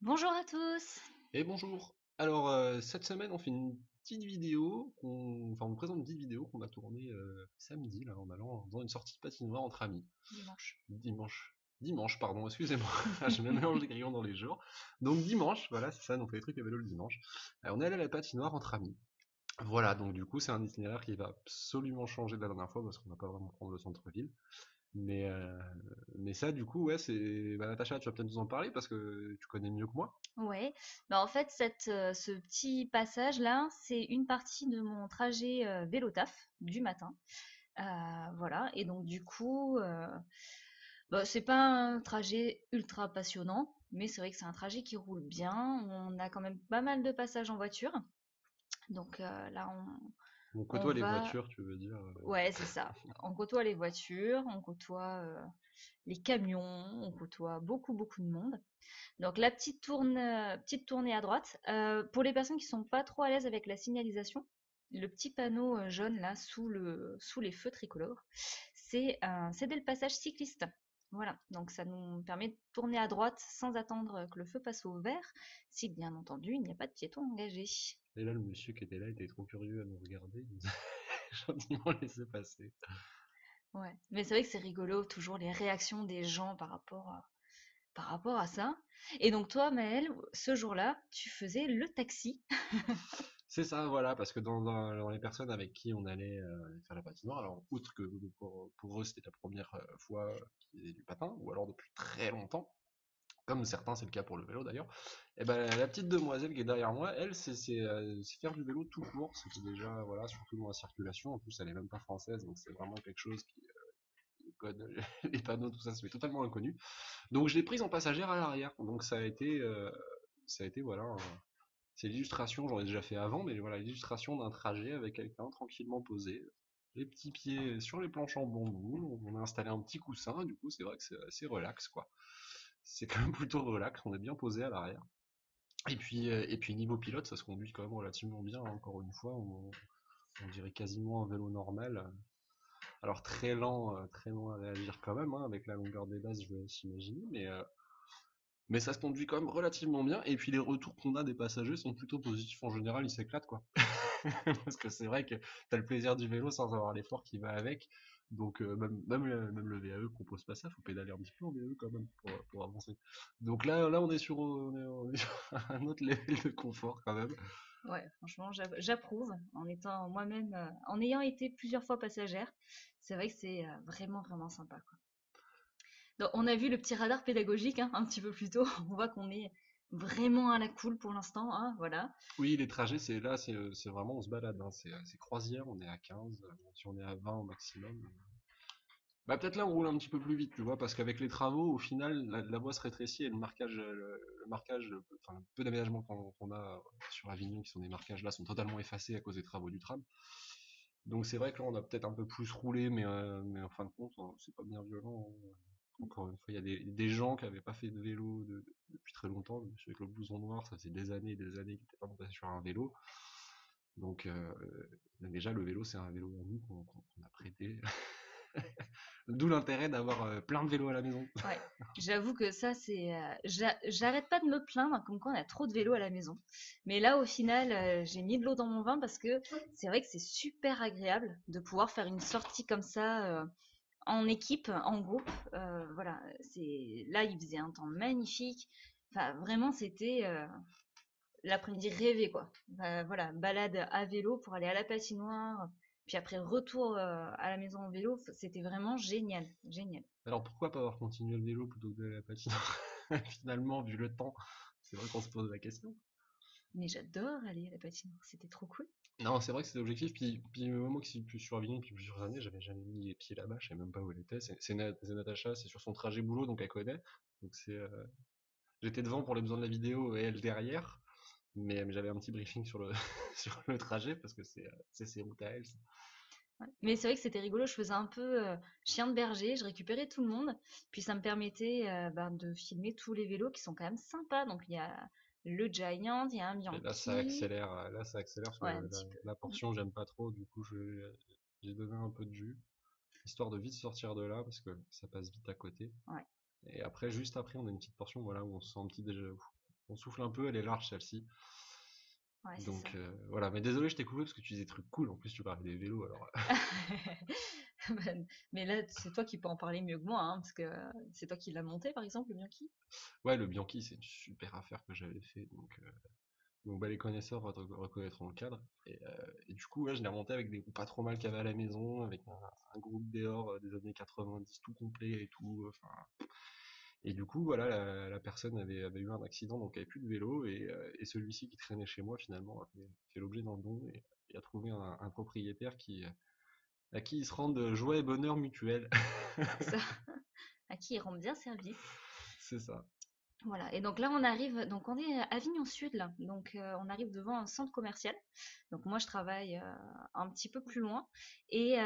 Bonjour à tous. Et bonjour. Alors cette semaine on fait une petite vidéo, enfin on vous présente une petite vidéo qu'on a tournée samedi là en allant dans une sortie de patinoire entre amis. Dimanche. Dimanche pardon, excusez-moi, je me mélange les crayons dans les jours. Donc dimanche, voilà c'est ça, on fait des trucs à vélo le dimanche. On est allé à la patinoire entre amis. Voilà, donc du coup c'est un itinéraire qui va absolument changer de la dernière fois parce qu'on va pas vraiment prendre le centre-ville. Mais, euh, mais ça du coup ouais c'est. Bah, Natacha, tu vas peut-être nous en parler parce que tu connais mieux que moi. Ouais. Bah en fait, ce petit passage-là, c'est une partie de mon trajet vélo taf du matin. Voilà. Et donc du coup, bah, c'est pas un trajet ultra passionnant, mais c'est vrai que c'est un trajet qui roule bien. On a quand même pas mal de passages en voiture. Donc là, On on côtoie les va. voitures, tu veux dire. Ouais, c'est ça. On côtoie les voitures, on côtoie les camions, on côtoie beaucoup, beaucoup de monde. Donc la petite tournée à droite. Pour les personnes qui sont pas trop à l'aise avec la signalisation, le petit panneau jaune là sous les feux tricolores, c'est le passage cycliste. Voilà, donc ça nous permet de tourner à droite sans attendre que le feu passe au vert, si bien entendu il n'y a pas de piéton engagé. Et là, le monsieur qui était là était trop curieux à nous regarder. Il nous a gentiment laissé passer. Ouais, mais c'est vrai que c'est rigolo toujours les réactions des gens par rapport à ça. Et donc toi, Maëlle, ce jour-là, tu faisais le taxi. C'est ça, voilà, parce que dans les personnes avec qui on allait faire la patinoire, alors outre que pour eux c'était la première fois qu'ils faisaient du patin, ou alors depuis très longtemps, comme certains c'est le cas pour le vélo d'ailleurs, et ben la petite demoiselle qui est derrière moi, elle c'est faire du vélo tout court, c'était déjà voilà, surtout dans la circulation, en plus elle est même pas française, donc c'est vraiment quelque chose qui code, les panneaux, tout ça, c'est totalement inconnu. Donc je l'ai prise en passagère à l'arrière. Donc ça a été voilà, c'est l'illustration, j'en ai déjà fait avant, mais voilà, l'illustration d'un trajet avec quelqu'un tranquillement posé, les petits pieds sur les planches en bambou, on a installé un petit coussin, du coup c'est vrai que c'est assez relax quoi. C'est quand même plutôt relax, on est bien posé à l'arrière. Et puis niveau pilote, ça se conduit quand même relativement bien, hein, encore une fois, on dirait quasiment un vélo normal. Alors très lent à réagir quand même, hein, avec la longueur des bases, je vais s'imaginer, mais ça se conduit quand même relativement bien. Et puis les retours qu'on a des passagers sont plutôt positifs en général, ils s'éclatent quoi. Parce que c'est vrai que t'as le plaisir du vélo sans avoir l'effort qui va avec. Donc même le VAE propose pas ça, faut pédaler un petit peu en VAE quand même pour avancer. Donc là on est sur un autre level de confort quand même. Ouais, franchement, j'approuve en étant moi-même, en ayant été plusieurs fois passagère. C'est vrai que c'est vraiment, vraiment sympa, quoi. Donc, on a vu le petit radar pédagogique hein, un petit peu plus tôt. On voit qu'on est vraiment à la cool pour l'instant, hein, voilà. Oui, les trajets, c'est vraiment, on se balade, hein, c'est croisière, on est à 15, si on est à 20 au maximum. Bah peut-être là on roule un petit peu plus vite, tu vois, parce qu'avec les travaux, au final, la voie se rétrécit et enfin le peu d'aménagement qu'on a sur Avignon, qui sont des marquages là, sont totalement effacés à cause des travaux du tram. Donc c'est vrai que là on a peut-être un peu plus roulé, mais en fin de compte, c'est pas bien violent, hein. Encore une fois, il y a des gens qui n'avaient pas fait de vélo depuis très longtemps. Le monsieur avec le blouson noir, ça faisait des années qu'il n'était pas monté sur un vélo. Donc déjà le vélo c'est un vélo à nous qu'on a prêté. D'où l'intérêt d'avoir plein de vélos à la maison. Ouais, j'avoue que ça, j'arrête pas de me plaindre comme quoi on a trop de vélos à la maison. Mais là, au final, j'ai mis de l'eau dans mon vin parce que c'est vrai que c'est super agréable de pouvoir faire une sortie comme ça en équipe, en groupe. Voilà, là, il faisait un temps magnifique. Enfin, vraiment, c'était l'après-midi rêvé, quoi. Voilà, balade à vélo pour aller à la patinoire, puis après retour à la maison en vélo. C'était vraiment génial, génial. Alors pourquoi pas avoir continué le vélo plutôt que de la patinoire? Finalement, vu le temps, c'est vrai qu'on se pose la question. Mais j'adore aller à la patinoire, c'était trop cool. Non, c'est vrai que c'est l'objectif. Puis moi qui suis plus sur Avignon depuis plusieurs années, j'avais jamais mis les pieds là-bas, je savais même pas où elle était. C'est Natacha, c'est sur son trajet boulot, donc elle connaît. Donc j'étais devant pour les besoins de la vidéo et elle derrière. Mais j'avais un petit briefing sur le, sur le trajet parce que c'est ses routes à elle. Ouais. Mais c'est vrai que c'était rigolo, je faisais un peu chien de berger, je récupérais tout le monde, puis ça me permettait de filmer tous les vélos qui sont quand même sympas. Donc il y a le Giant, il y a un Et Bianchi, là ça accélère parce que ouais, un petit peu. la portion j'aime pas trop, du coup j'ai donné un peu de jus, histoire de vite sortir de là parce que ça passe vite à côté. Ouais. Et après, juste après, on a une petite portion voilà, où on se sent un petit déjà, on souffle un peu, elle est large celle-ci. Ouais, c'est ça. Donc voilà, mais désolé, je t'ai coupé parce que tu disais des trucs cool. En plus, tu parlais des vélos, alors. Mais là, c'est toi qui peux en parler mieux que moi, hein, parce que c'est toi qui l'as monté, par exemple, le Bianchi. Ouais, le Bianchi, c'est une super affaire que j'avais fait. Donc bah, les connaisseurs reconnaîtront le cadre. Et du coup, ouais, je l'ai remonté avec des roues pas trop mal qu'il y avait à la maison, avec un groupe Deor des années 90 tout complet et tout. Enfin, et du coup, voilà, la personne avait eu un accident, donc elle avait plus de vélo. Et celui-ci qui traînait chez moi, finalement, a fait l'objet d'un don et a trouvé un propriétaire à qui il se rende joie et bonheur mutuel. C'est ça. À qui il rend bien service. C'est ça. Voilà. Et donc là, on arrive. Donc on est à Avignon Sud, là. Donc on arrive devant un centre commercial. Donc moi, je travaille un petit peu plus loin. Et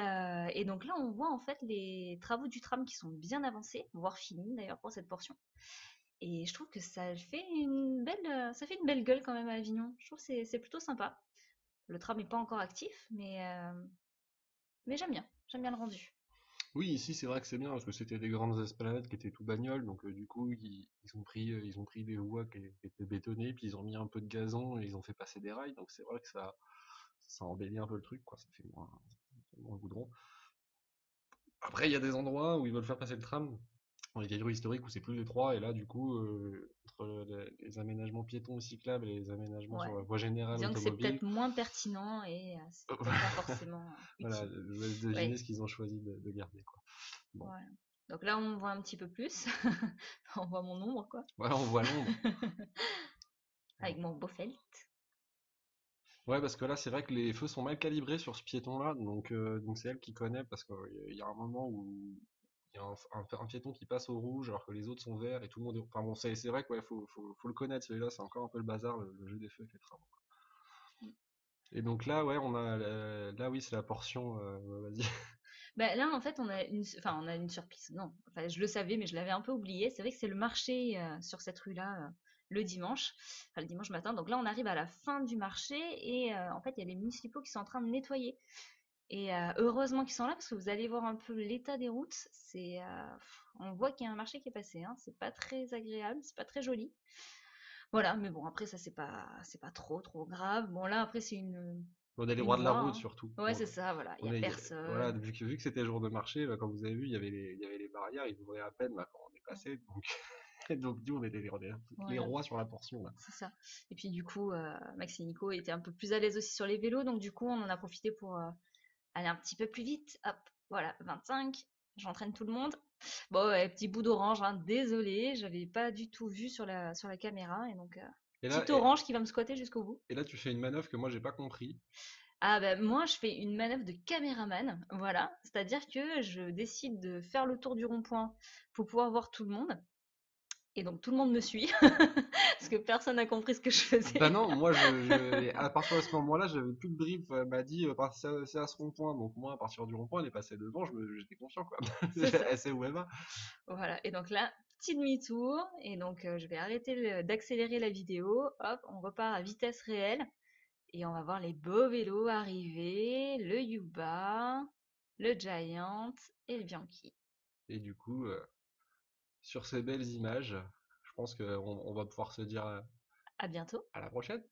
donc là, on voit en fait les travaux du tram qui sont bien avancés, voire finis d'ailleurs pour cette portion. Et je trouve que ça fait une belle gueule quand même à Avignon. Je trouve que c'est plutôt sympa. Le tram n'est pas encore actif, mais j'aime bien le rendu. Oui, ici c'est vrai que c'est bien parce que c'était des grandes esplanades qui étaient tout bagnoles, donc du coup ils ont pris des voies qui étaient bétonnées, puis ils ont mis un peu de gazon et ils ont fait passer des rails, donc c'est vrai que ça embellit un peu le truc, quoi, ça fait moins goudron. Après il y a des endroits où ils veulent faire passer le tram, dans les vieilles rues historiques où c'est plus étroit, et là du coup entre les aménagements piétons et cyclables et les aménagements Ouais. sur la voie générale Disons que c'est automobile, peut-être moins pertinent et c'est peut-être pas forcément voilà, utile. je vous laisse deviner Oui, ce qu'ils ont choisi de garder, quoi. Bon, voilà. Donc là, on voit un petit peu plus. On voit mon ombre, quoi. voilà, on voit l'ombre. Avec mon beau felt. Ouais, parce que là, c'est vrai que les feux sont mal calibrés sur ce piéton-là, donc c'est elle qui connaît, parce qu'il y a un moment où il y a un piéton qui passe au rouge alors que les autres sont verts et tout le monde est. Enfin bon, c'est vrai qu'il faut le connaître, celui-là, c'est encore un peu le bazar, le jeu des feux avec les travaux. Et donc là, ouais, là, oui, c'est la portion. Vas-y. Ben là, en fait, on a une surprise. Non, enfin, je le savais, mais je l'avais un peu oublié. C'est vrai que c'est le marché sur cette rue-là le dimanche, enfin, le dimanche matin. Donc là, on arrive à la fin du marché et en fait, il y a les municipaux qui sont en train de nettoyer. Et heureusement qu'ils sont là parce que vous allez voir un peu l'état des routes. On voit qu'il y a un marché qui est passé. Hein. C'est pas très agréable, c'est pas très joli. Voilà, mais bon, après ça c'est pas trop grave. Bon là, après c'est On est les une rois de la voie. route Hein. surtout. Ouais, c'est ça. Voilà, il y a Voilà, personne. vu que c'était jour de marché, bah, comme vous avez vu, il y avait les barrières, ils ouvraient à peine bah, quand on est passé, donc, donc nous, on est les Voilà, rois sur la portion là. c'est ça. Et puis du coup, Max et Nico étaient un peu plus à l'aise aussi sur les vélos, donc du coup, on en a profité pour aller un petit peu plus vite. Hop, voilà, 25. J'entraîne tout le monde. Bon, ouais, petit bout d'orange, hein, désolé, j'avais pas du tout vu sur la caméra, et donc Et là, petit orange qui va me squatter jusqu'au bout. et là, tu fais une manœuvre que moi, j'ai pas compris. Ah ben moi je fais une manœuvre de caméraman, voilà, c'est-à-dire que je décide de faire le tour du rond-point pour pouvoir voir tout le monde, et donc tout le monde me suit, parce que personne n'a compris ce que je Bah faisais. non, à partir de ce moment-là, j'avais plus de brief, m'a dit, c'est à ce rond-point. Donc moi, à partir du rond-point, elle est passée devant, j'étais confiant, quoi. C'est ça. Elle sait où elle va. Voilà, et donc là, petit demi-tour, et donc je vais arrêter d'accélérer la vidéo, hop, on repart à vitesse réelle, et on va voir les beaux vélos arriver, le Yuba, le Giant et le Bianchi. Et du coup, sur ces belles images, je pense qu'on on va pouvoir se dire À bientôt! à la prochaine.